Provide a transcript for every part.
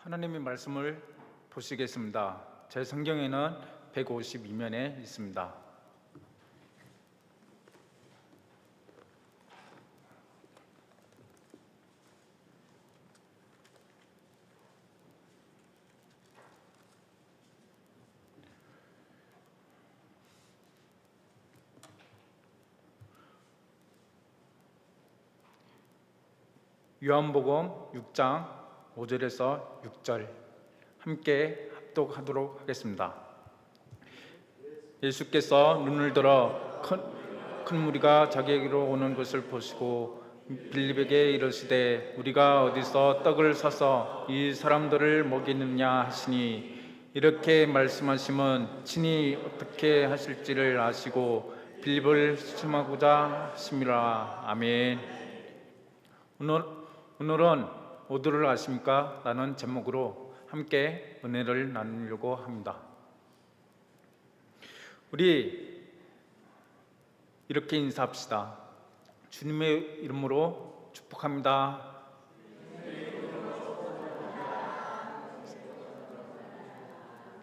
하나님의 말씀을 보시겠습니다. 제 성경에는 152면에 있습니다. 요한복음 6장 5절에서 6절 함께 합독하도록 하겠습니다. 예수께서 눈을 들어 큰 무리가 자기에게로 오는 것을 보시고 빌립에게 이르시되 우리가 어디서 떡을 사서 이 사람들을 먹이느냐 하시니, 이렇게 말씀하심은 친히 어떻게 하실지를 아시고 빌립을 시험하고자 하심이라. 아멘. 오늘은 어디를 아십니까? 라는 제목으로 함께 은혜를 나누려고 합니다. 우리 이렇게 인사합시다. 주님의 이름으로 축복합니다.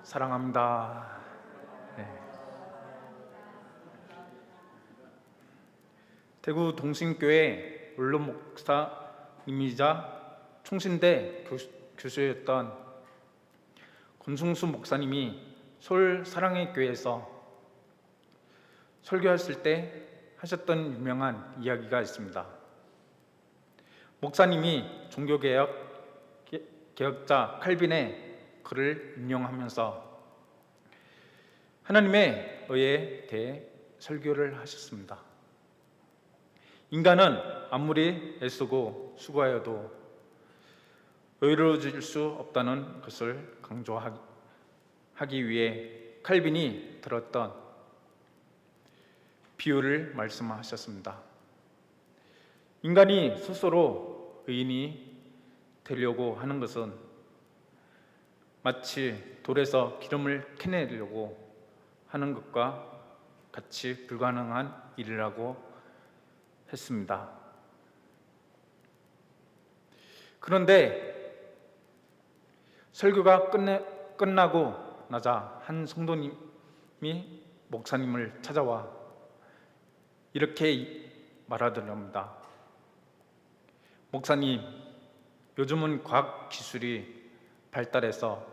사랑합니다. 네. 대구 동신교회 원로 목사님이자 총신대 교수였던 권승수 목사님이 서울 사랑의 교회에서 설교했을 때 하셨던 유명한 이야기가 있습니다. 목사님이 종교개혁자 칼빈의 글을 인용하면서 하나님의 의에 대해 설교를 하셨습니다. 인간은 아무리 애쓰고 수고하여도 의로워질 수 없다는 것을 강조하기 위해 칼빈이 들었던 비유를 말씀하셨습니다. 인간이 스스로 의인이 되려고 하는 것은 마치 돌에서 기름을 캐내려고 하는 것과 같이 불가능한 일이라고 했습니다. 그런데 설교가 끝나고 나자 한 성도님이 목사님을 찾아와 이렇게 말하더랍니다. 목사님, 요즘은 과학 기술이 발달해서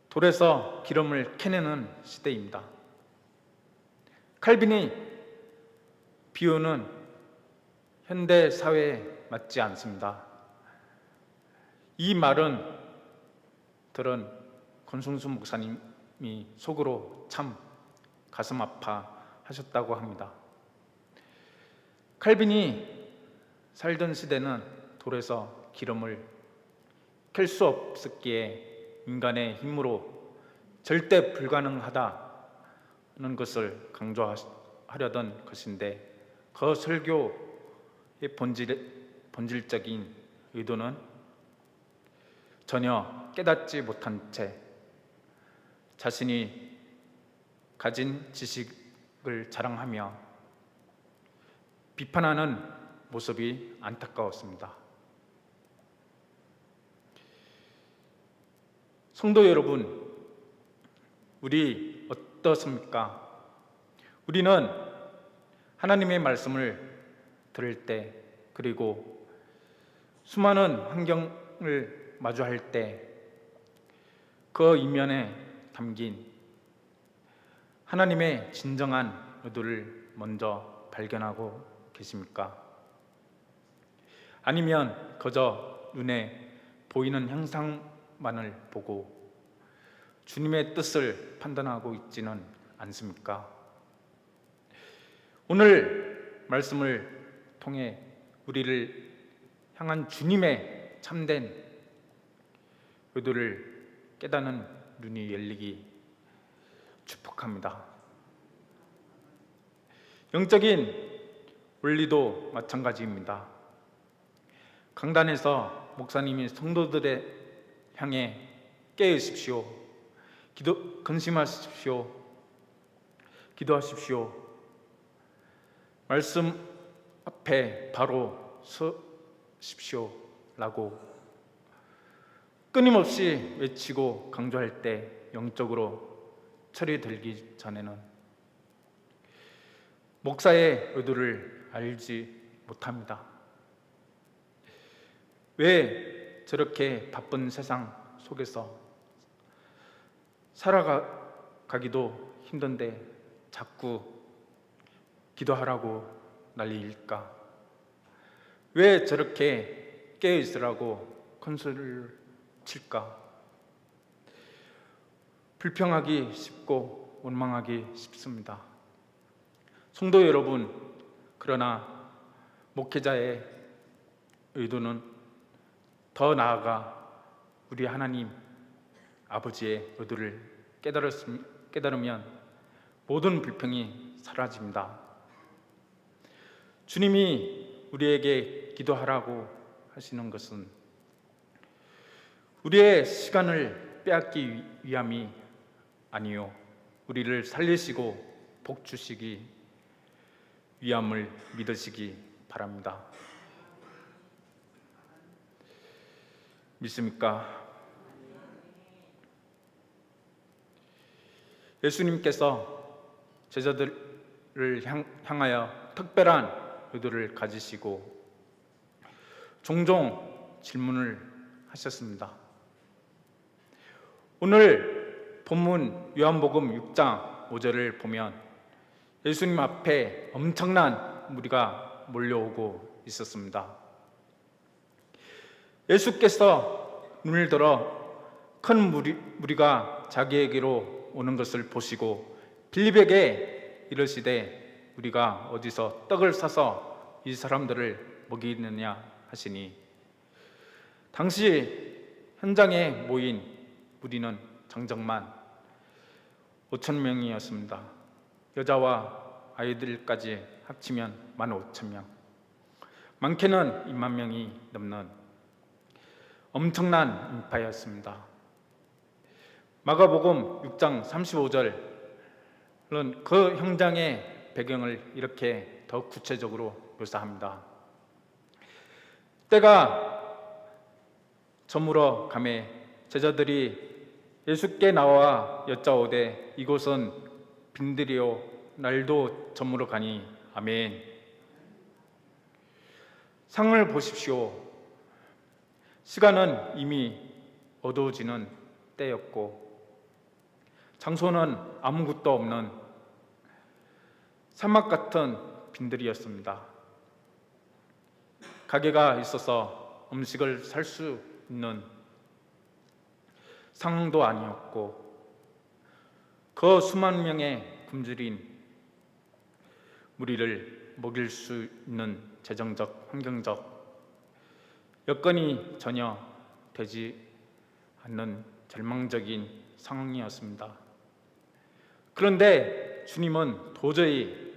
돌에서 기름을 캐내는 시대입니다. 칼빈이 비유는 현대 사회에 맞지 않습니다. 이 말은 들은 권승수 목사님이 속으로 참 가슴 아파 하셨다고 합니다. 칼빈이 살던 시대는 돌에서 기름을 캘 수 없었기에 인간의 힘으로 절대 불가능하다는 것을 강조하려던 것인데, 그 설교의 본질적인 의도는 전혀 깨닫지 못한 채 자신이 가진 지식을 자랑하며 비판하는 모습이 안타까웠습니다. 성도 여러분, 우리 어떻습니까? 우리는 하나님의 말씀을 들을 때, 그리고 수많은 환경을 마주할 때 그 이면에 담긴 하나님의 진정한 의도를 먼저 발견하고 계십니까? 아니면 그저 눈에 보이는 형상만을 보고 주님의 뜻을 판단하고 있지는 않습니까? 오늘 말씀을 통해 우리를 향한 주님의 참된 의도를 깨닫는 눈이 열리기 축복합니다. 영적인 원리도 마찬가지입니다. 강단에서 목사님이 성도들에 향해 깨으십시오, 근심하십시오, 기도하십시오, 말씀 앞에 바로 서십시오 라고 끊임없이 외치고 강조할 때 영적으로 철이 들기 전에는 목사의 의도를 알지 못합니다. 왜 저렇게 바쁜 세상 속에서 살아가기도 힘든데 자꾸 기도하라고 난리일까? 왜 저렇게 깨어있으라고 큰소리를 칠까? 불평하기 쉽고 원망하기 쉽습니다. 성도 여러분, 그러나 목회자의 의도는 더 나아가 우리 하나님 아버지의 의도를 깨달으면 모든 불평이 사라집니다. 주님이 우리에게 기도하라고 하시는 것은 우리의 시간을 빼앗기 위함이 아니요, 우리를 살리시고 복 주시기 위함을 믿으시기 바랍니다. 믿습니까? 예수님께서 제자들을 향하여 특별한 의도를 가지시고 종종 질문을 하셨습니다. 오늘 본문 요한복음 6장 5절을 보면 예수님 앞에 엄청난 무리가 몰려오고 있었습니다. 예수께서 눈을 들어 큰 무리가 자기에게로 오는 것을 보시고 빌립에게 이르시되 우리가 어디서 떡을 사서 이 사람들을 먹이느냐 하시니, 당시 현장에 모인 무리는 장정만 5,000명이었습니다. 여자와 아이들까지 합치면 15,000명, 많게는 2만 명이 넘는 엄청난 인파였습니다. 마가복음 6장 35절은 그 현장의 배경을 이렇게 더 구체적으로 묘사합니다. 때가 저물어 가매 제자들이 예수께 나와 여짜오되 이곳은 빈들이요 날도 저물어 가니 아멘. 상을 보십시오. 시간은 이미 어두워지는 때였고 장소는 아무것도 없는 사막 같은 빈들이었습니다. 가게가 있어서 음식을 살 수 있는 상황도 아니었고 그 수만 명의 굶주린 무리를 먹일 수 있는 재정적, 환경적 여건이 전혀 되지 않는 절망적인 상황이었습니다. 그런데 주님은 도저히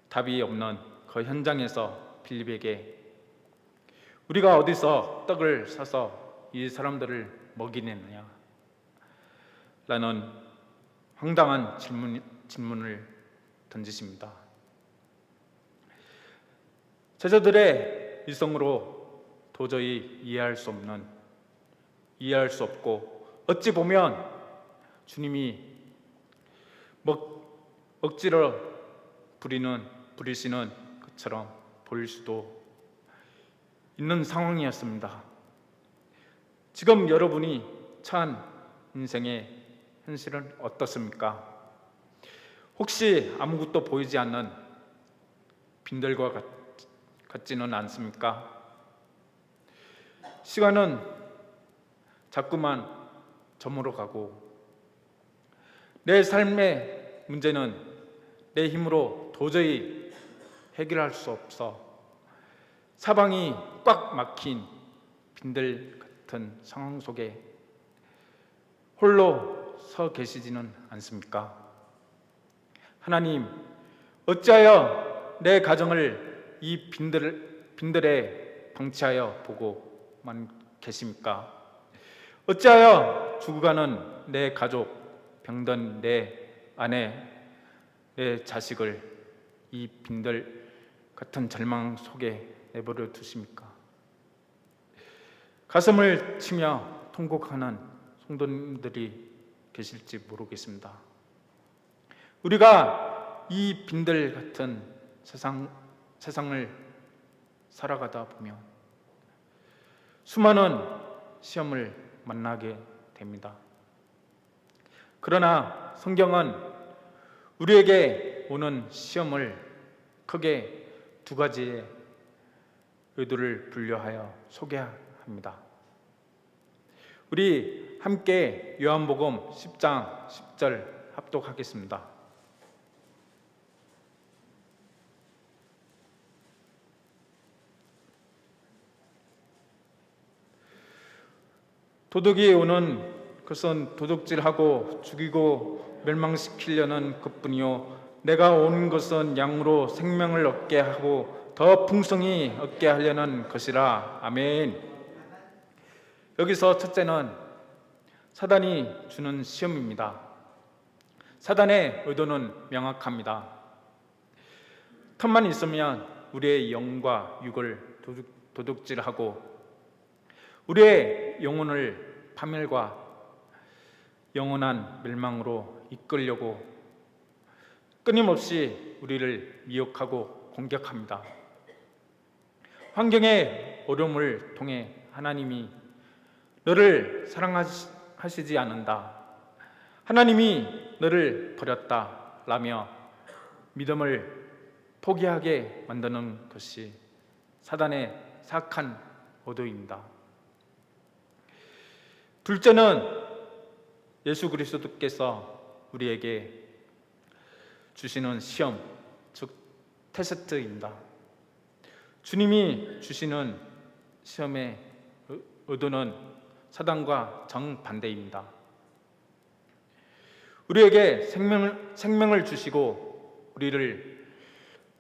답이 없는 그 현장에서 빌립에게 우리가 어디서 떡을 사서 이 사람들을 먹이느냐 라는 황당한 질문을 던지십니다. 제자들의 일성으로 도저히 이해할 수 없고 어찌 보면 주님이 억지로 부리시는 것처럼 보일 수도 있는 상황이었습니다. 지금 여러분이 처한 인생의 현실은 어떻습니까? 혹시 아무것도 보이지 않는 빈들과 같지는 않습니까? 시간은 자꾸만 저물어 가고 내 삶의 문제는 내 힘으로 도저히 해결할 수 없어 사방이 꽉 막힌 빈들 같은 상황 속에 홀로 서 계시지는 않습니까? 하나님, 어찌하여 내 가정을 이 빈들에 방치하여 보고만 계십니까? 어찌하여 죽어가는 내 가족, 병든 내 아내, 내 자식을 이 빈들 같은 절망 속에 내버려 두십니까? 가슴을 치며 통곡하는 성도님들이 계실지 모르겠습니다. 우리가 이 빈들 같은 세상을 살아가다 보면 수많은 시험을 만나게 됩니다. 그러나 성경은 우리에게 오는 시험을 크게 두 가지의 의도를 분류하여 소개합니다. 우리 함께 요한복음 10장 10절 합독하겠습니다. 도둑이 오는 것은 도둑질하고 죽이고 멸망시키려는 것뿐이요 내가 온 것은 양으로 생명을 얻게 하고 더 풍성히 얻게 하려는 것이라. 아멘. 여기서 첫째는 사단이 주는 시험입니다. 사단의 의도는 명확합니다. 틈만 있으면 우리의 영과 육을 도둑질하고 우리의 영혼을 파멸과 영원한 멸망으로 이끌려고 끊임없이 우리를 미혹하고 공격합니다. 환경의 어려움을 통해 하나님이 너를 사랑하시지 않는다, 하나님이 너를 버렸다 라며 믿음을 포기하게 만드는 것이 사단의 사악한 의도입니다. 둘째는 예수 그리스도께서 우리에게 주시는 시험, 즉 테스트입니다. 주님이 주시는 시험의 의도는 사단과 정반대입니다. 우리에게 생명을 주시고 우리를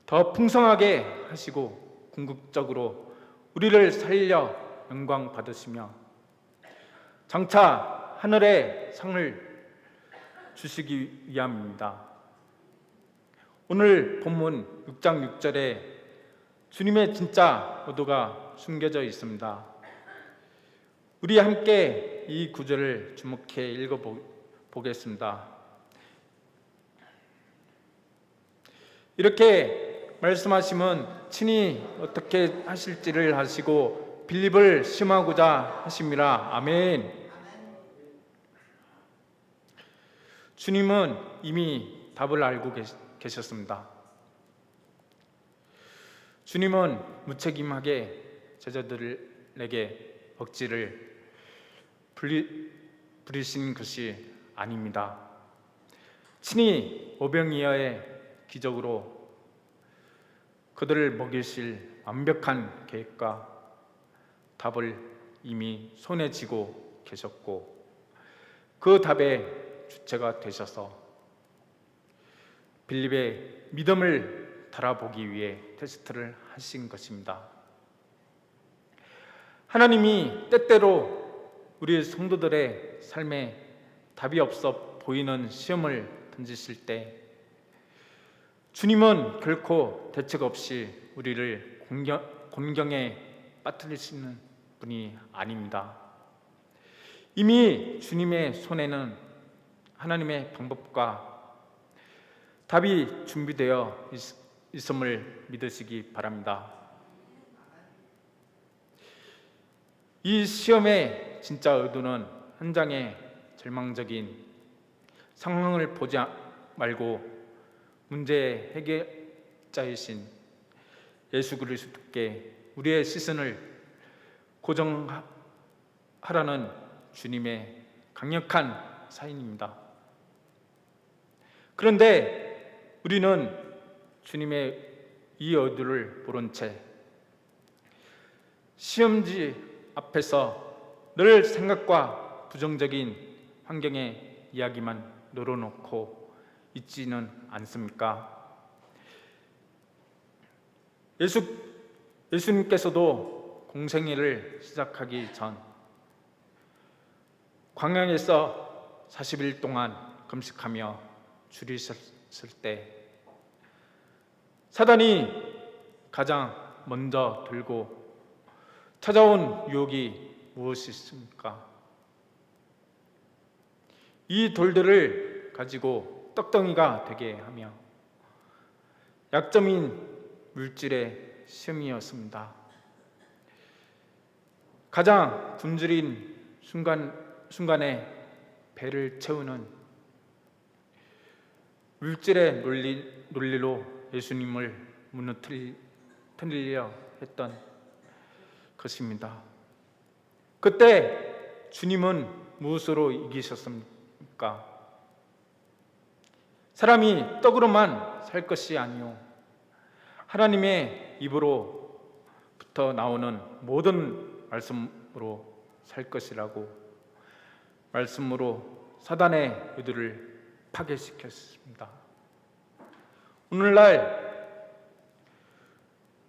더 풍성하게 하시고 궁극적으로 우리를 살려 영광 받으시며 장차 하늘의 상을 주시기 위함입니다. 오늘 본문 6장 6절에 주님의 진짜 의도가 숨겨져 있습니다. 우리 함께 이 구절을 주목해 읽어보겠습니다. 이렇게 말씀하시면 친히 어떻게 하실지를 하시고 빌립을 심하고자 하심이라. 아멘. 주님은 이미 답을 알고 계셨습니다. 주님은 무책임하게 제자들에게 억지를 부리신 것이 아닙니다. 친히 오병이어의 기적으로 그들을 먹이실 완벽한 계획과 답을 이미 손에 쥐고 계셨고 그 답의 주체가 되셔서 빌립의 믿음을 달아보기 위해 테스트를 하신 것입니다. 하나님이 때때로 우리 성도들의 삶에 답이 없어 보이는 시험을 던지실 때 주님은 결코 대책 없이 우리를 곤경에 빠뜨리시는 분이 아닙니다. 이미 주님의 손에는 하나님의 방법과 답이 준비되어 있음을 믿으시기 바랍니다. 이 시험의 진짜 의도는 현장의 절망적인 상황을 보지 말고 문제의 해결자이신 예수 그리스도께 우리의 시선을 고정하라는 주님의 강력한 사인입니다. 그런데 우리는 주님의 이 의도를 모른 채 시험지 앞에서 늘 생각과 부정적인 환경의 이야기만 늘어놓고 있지는 않습니까? 예수님께서도 공생애를 시작하기 전 광야에서 40일 동안 금식하며 줄이셨을 때 사단이 가장 먼저 들고 찾아온 유혹이 무엇이 있습니까? 이 돌들을 가지고 떡덩이가 되게 하며 약점인 물질의 시험이었습니다. 가장 굶주린 순간에 배를 채우는 물질의 논리로 예수님을 무너뜨리려 했던 것입니다. 그때 주님은 무엇으로 이기셨습니까? 사람이 떡으로만 살 것이 아니요 하나님의 입으로부터 나오는 모든 말씀으로 살 것이라고 말씀으로 사단의 의도를 파괴시켰습니다. 오늘날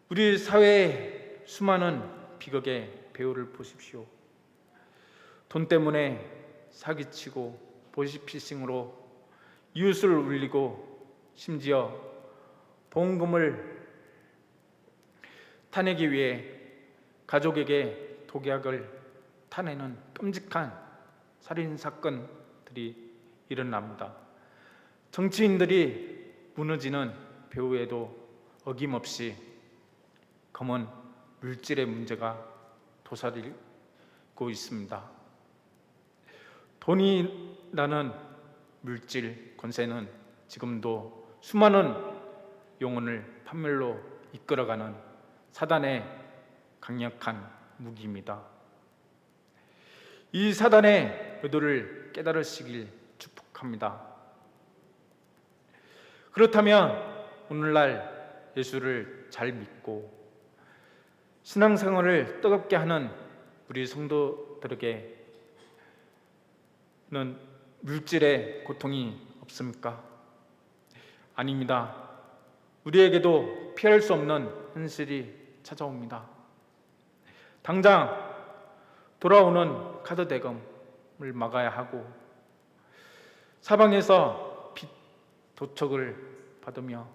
우리 사회의 수많은 비극의 배후를 보십시오. 돈 때문에 사기치고 보이스피싱으로 이웃을 울리고 심지어 보험금을 타내기 위해 가족에게 독약을 타내는 끔찍한 살인사건들이 일어납니다. 정치인들이 무너지는 배후에도 어김없이 검은 물질의 문제가 도사리고 있습니다. 돈이라는 물질 권세는 지금도 수많은 영혼을 판멸로 이끌어가는 사단의 강력한 무기입니다. 이 사단의 의도를 깨달으시길 축복합니다. 그렇다면 오늘날 예수를 잘 믿고 신앙생활을 뜨겁게 하는 우리 성도들에게는 물질의 고통이 없습니까? 아닙니다. 우리에게도 피할 수 없는 현실이 찾아옵니다. 당장 돌아오는 카드 대금을 막아야 하고 사방에서 빚 도척을 받으며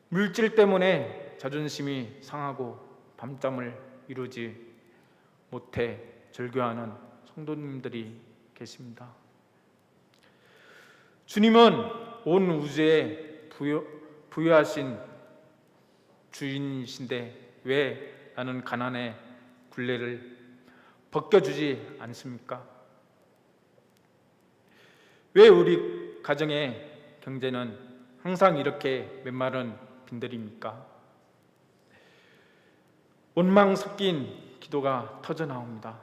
물질 때문에 자존심이 상하고 밤잠을 이루지 못해 절규하는 성도님들이 계십니다. 주님은 온 우주에 부유하신 주인이신데 왜 나는 가난의 굴레를 벗겨주지 않습니까? 왜 우리 가정의 경제는 항상 이렇게 메마른 빈들입니까? 원망 섞인 기도가 터져 나옵니다.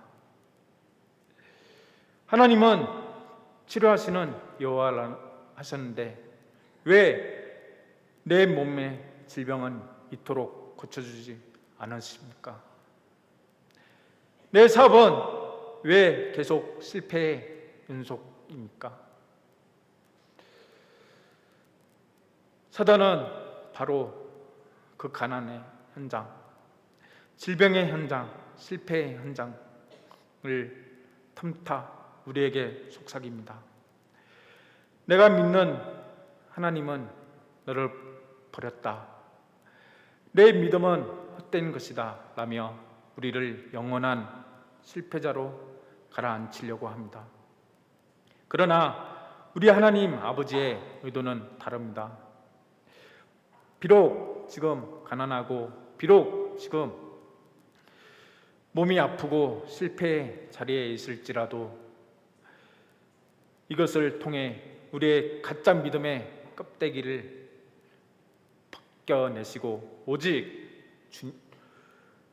하나님은 치료하시는 여호와라 하셨는데 왜 내 몸의 질병은 이토록 고쳐주지 않으십니까? 내 사업은 왜 계속 실패의 연속입니까? 사단은 바로 그 가난의 현장, 질병의 현장, 실패의 현장을 틈타 우리에게 속삭입니다. 내가 믿는 하나님은 너를 버렸다. 내 믿음은 헛된 것이다 라며 우리를 영원한 실패자로 가라앉히려고 합니다. 그러나 우리 하나님 아버지의 의도는 다릅니다. 비록 지금 가난하고 비록 지금 몸이 아프고 실패의 자리에 있을지라도 이것을 통해 우리의 가짜 믿음의 껍데기를 벗겨내시고 오직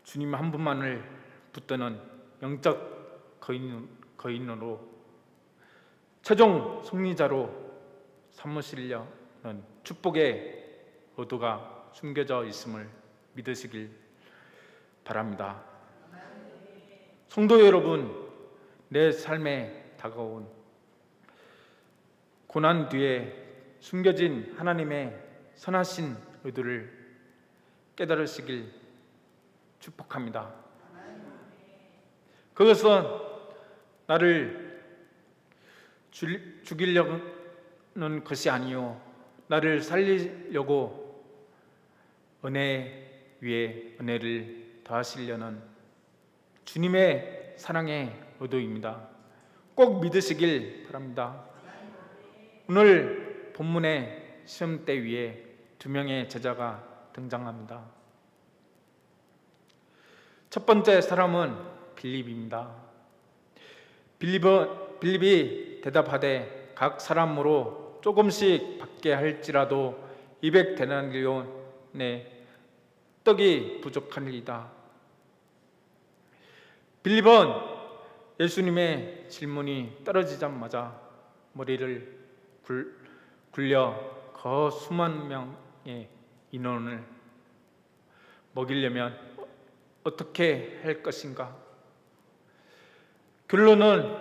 주님 한 분만을 붙드는 영적 거인으로 최종 승리자로 삼으시려는 축복의 의도가 숨겨져 있음을 믿으시길 바랍니다. 성도 여러분, 내 삶에 다가온 고난 뒤에 숨겨진 하나님의 선하신 의도를 깨달으시길 축복합니다. 그것은 나를 죽이려는 것이 아니요 나를 살리려고 은혜 위에 은혜를 더하시려는 주님의 사랑의 의도입니다. 꼭 믿으시길 바랍니다. 오늘 본문의 시험대 위에 두 명의 제자가 등장합니다. 첫 번째 사람은 빌립입니다. 빌립이 대답하되 각 사람으로 조금씩 받게 할지라도 200데나리온의 떡이 부족하리이다. 빌립은 예수님의 질문이 떨어지자마자 머리를 굴려 그 수만 명의 인원을 먹이려면 어떻게 할 것인가? 결론은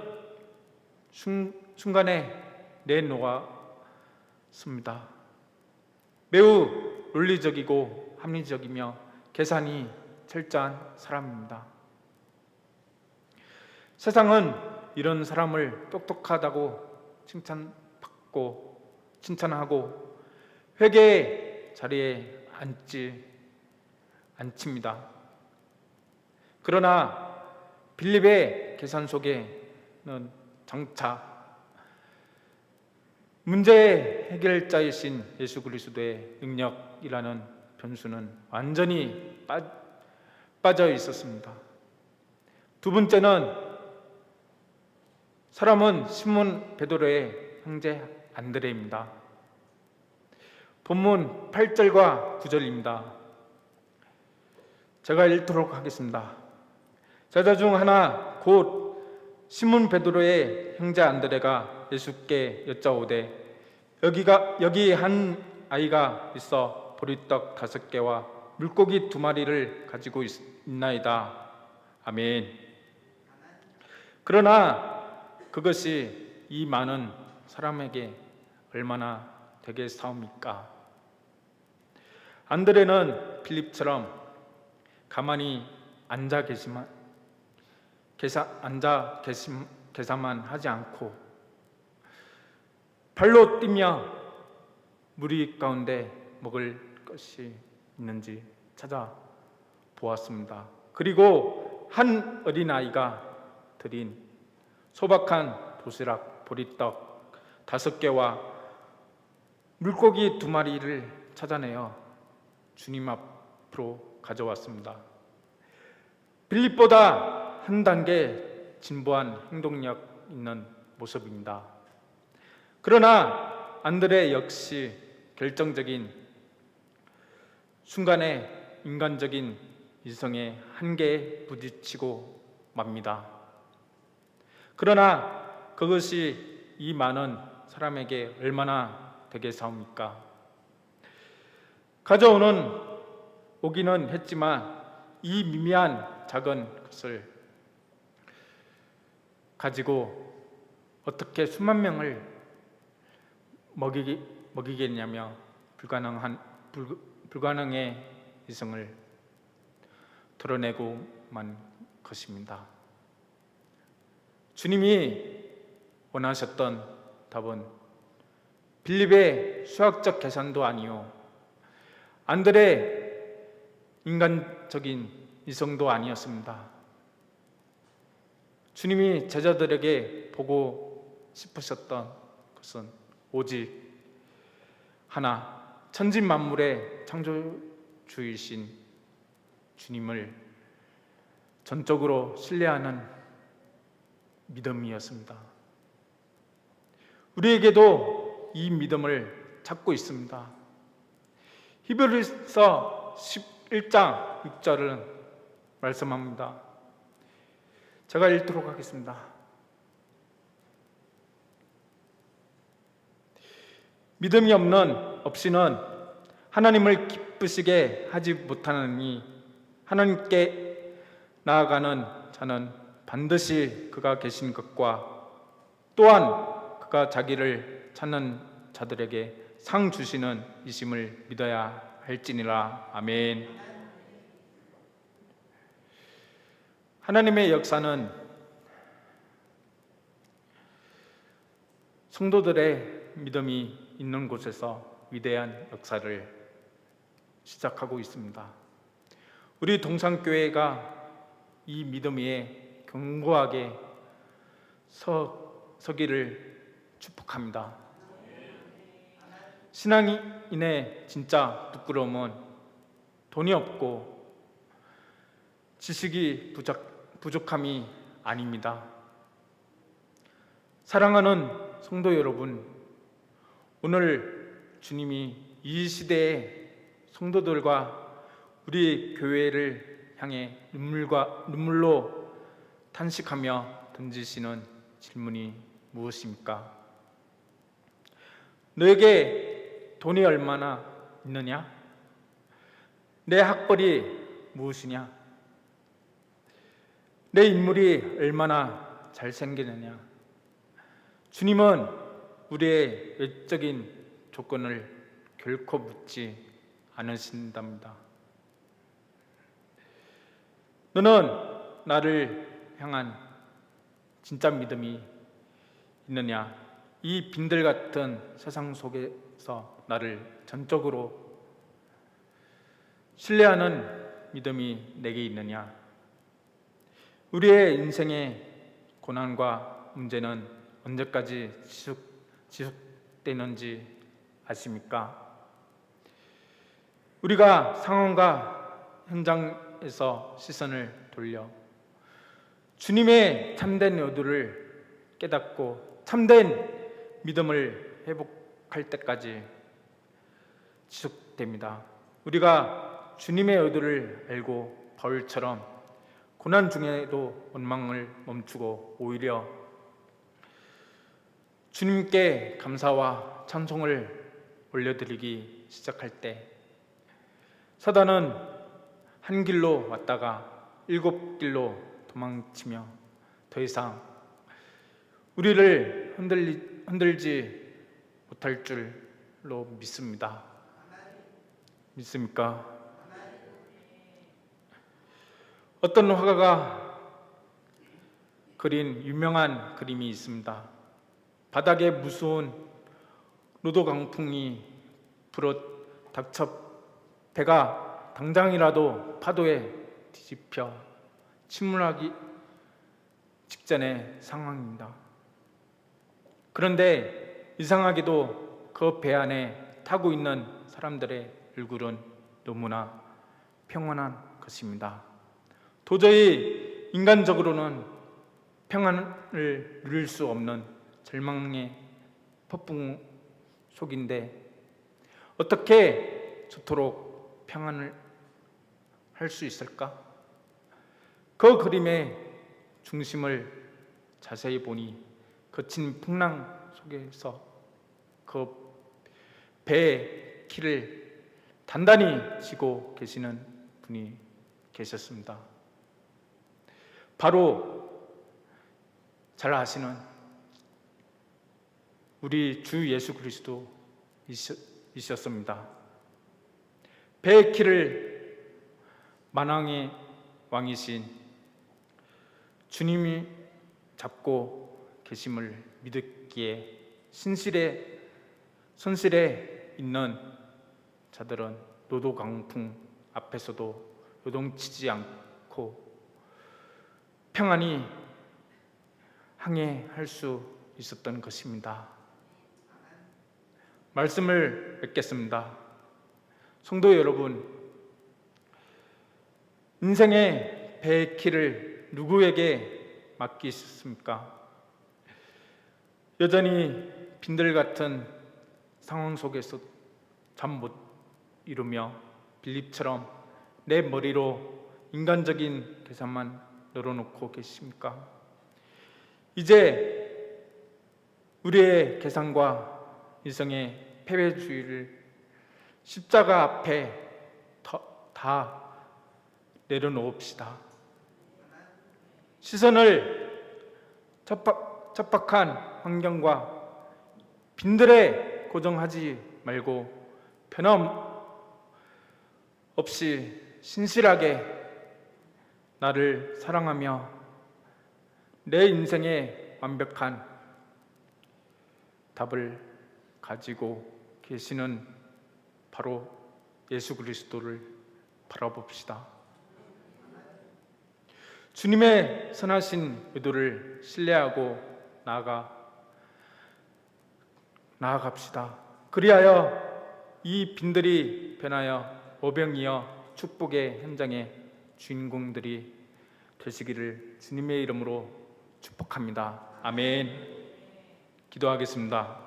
순간에 내놓았습니다. 매우 논리적이고 합리적이며 계산이 철저한 사람입니다. 세상은 이런 사람을 똑똑하다고 칭찬하고 회개의 자리에 앉힙니다. 그러나 빌립의 계산 속에는 장차 문제의 해결자이신 예수 그리스도의 능력이라는 변수는 완전히 빠져 있었습니다. 두 번째는 사람은 시몬 베드로의 형제 안드레입니다. 본문 8절과 9절입니다. 제가 읽도록 하겠습니다. 제자 중 하나 곧 시몬 베드로의 형제 안드레가 예수께 여짜오되 여기 한 아이가 있어 보리떡 5개와 물고기 2마리를 가지고 있나이다. 아멘. 그러나 그것이 이 많은 사람에게 얼마나 되겠사옵니까? 안드레는 빌립처럼 가만히 계산만 하지 않고 발로 뛰며 무리 가운데 먹을 것이 있는지 찾아보았습니다. 그리고 한 어린아이가 드린 소박한 도시락 보리떡 5개와 물고기 2마리를 찾아내어 주님 앞으로 가져왔습니다. 빌립보다 한 단계 진보한 행동력 있는 모습입니다. 그러나 안드레 역시 결정적인 순간에 인간적인 이성의 한계에 부딪히고 맙니다. 그러나 그것이 이 많은 사람에게 얼마나 되겠사옵니까? 오기는 했지만 이 미미한 작은 것을 가지고 어떻게 수만 명을 먹이겠냐며 불가능의 이성을 드러내고만 것입니다. 주님이 원하셨던 답은 빌립의 수학적 계산도 아니요 안드레 인간적인 이성도 아니었습니다. 주님이 제자들에게 보고 싶으셨던 것은 오직 하나, 천지만물의 창조주이신 주님을 전적으로 신뢰하는 믿음이었습니다. 우리에게도 이 믿음을 찾고 있습니다. 히브리서 11장 6절은 말씀합니다. 제가 읽도록 하겠습니다. 믿음이 없이는 하나님을 기쁘시게 하지 못하느니 하나님께 나아가는 자는 반드시 그가 계신 것과 또한 그가 자기를 찾는 자들에게 상 주시는 이심을 믿어야 할지니라. 아멘. 하나님의 역사는 성도들의 믿음이 있는 곳에서 위대한 역사를 시작하고 있습니다. 우리 동산교회가 이 믿음 위에 견고하게 서 서기를 축복합니다. 신앙인의 진짜 부끄러움은 돈이 없고 지식이 부족함이 아닙니다. 사랑하는 성도 여러분, 오늘 주님이 이 시대의 성도들과 우리 교회를 향해 눈물로 탄식하며 던지시는 질문이 무엇입니까? 너에게 돈이 얼마나 있느냐? 내 학벌이 무엇이냐? 내 인물이 얼마나 잘생기느냐? 주님은 우리의 외적인 조건을 결코 묻지 않으신답니다. 너는 나를 향한 진짜 믿음이 있느냐? 이 빈들 같은 세상 속에서 나를 전적으로 신뢰하는 믿음이 내게 있느냐? 우리의 인생의 고난과 문제는 언제까지 지속되는지 아십니까? 우리가 상황과 현장에서 시선을 돌려 주님의 참된 의도를 깨닫고 참된 믿음을 회복할 때까지 지속됩니다. 우리가 주님의 의도를 알고 바울처럼 고난 중에도 원망을 멈추고 오히려 주님께 감사와 찬송을 올려드리기 시작할 때 사단은 한 길로 왔다가 7길로 도망치며 더 이상 우리를 흔들지 못할 줄로 믿습니다. 믿습니까? 어떤 화가가 그린 유명한 그림이 있습니다. 바닥에 무서운 노도 강풍이 불어 닥쳐 배가 당장이라도 파도에 뒤집혀 침몰하기 직전의 상황입니다. 그런데 이상하게도 그 배 안에 타고 있는 사람들의 얼굴은 너무나 평온한 것입니다. 도저히 인간적으로는 평안을 누릴 수 없는 절망의 폭풍 속인데 어떻게 저토록 평안을 할 수 있을까? 그 그림의 중심을 자세히 보니 거친 풍랑 속에서 그 배의 키를 단단히 쥐고 계시는 분이 계셨습니다. 바로 잘 아시는 우리 주 예수 그리스도이셨습니다. 배의 키를 만왕의 왕이신 주님이 잡고 계심을 믿기에 손실에 있는 자들은 노도 강풍 앞에서도 요동치지 않고 평안히 항해할 수 있었던 것입니다. 말씀을 맺겠습니다. 성도 여러분, 인생의 배의 키를 누구에게 맡기셨습니까? 여전히 빈들 같은 상황 속에서 잠 못 이루며 빌립처럼 내 머리로 인간적인 계산만 열어놓고 계십니까? 이제 우리의 계산과 이성의 패배주의를 십자가 앞에 다 내려놓읍시다. 시선을 척박한 환경과 빈들에 고정하지 말고 변함없이 신실하게 나를 사랑하며 내 인생의 완벽한 답을 가지고 계시는 바로 예수 그리스도를 바라봅시다. 주님의 선하신 의도를 신뢰하고 나아가 나아갑시다. 그리하여 이 빈들이 변하여 오병이어 축복의 현장의 주인공들이 되시기를 주님의 이름으로 축복합니다. 아멘. 기도하겠습니다.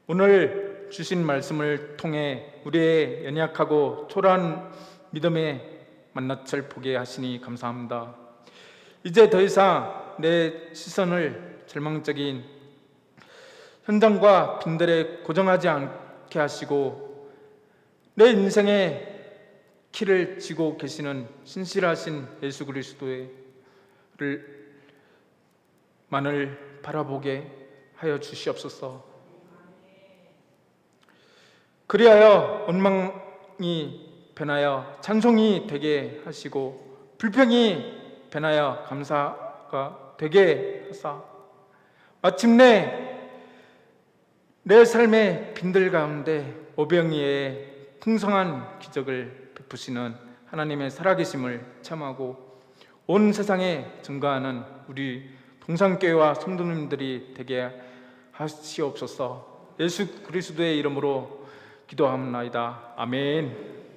오늘 주신 말씀을 통해 우리의 연약하고 초라한 믿음의 만나철 보게 하시니 감사합니다. 이제 더 이상 내 시선을 절망적인 현장과 빈들에 고정하지 않게 하시고 내 인생의 키를 쥐고 계시는 신실하신 예수 그리스도를 만을 바라보게 하여 주시옵소서. 그리하여 원망이 변하여 찬송이 되게 하시고 불평이 변하여 감사가 되게 하사 마침내 내 삶의 빈들 가운데 오병이의 풍성한 기적을 베푸시는 하나님의 살아계심을 체험하고 온 세상에 증거하는 우리 동산교회와 성도님들이 되게 하시옵소서. 예수 그리스도의 이름으로 기도합니다. 아멘.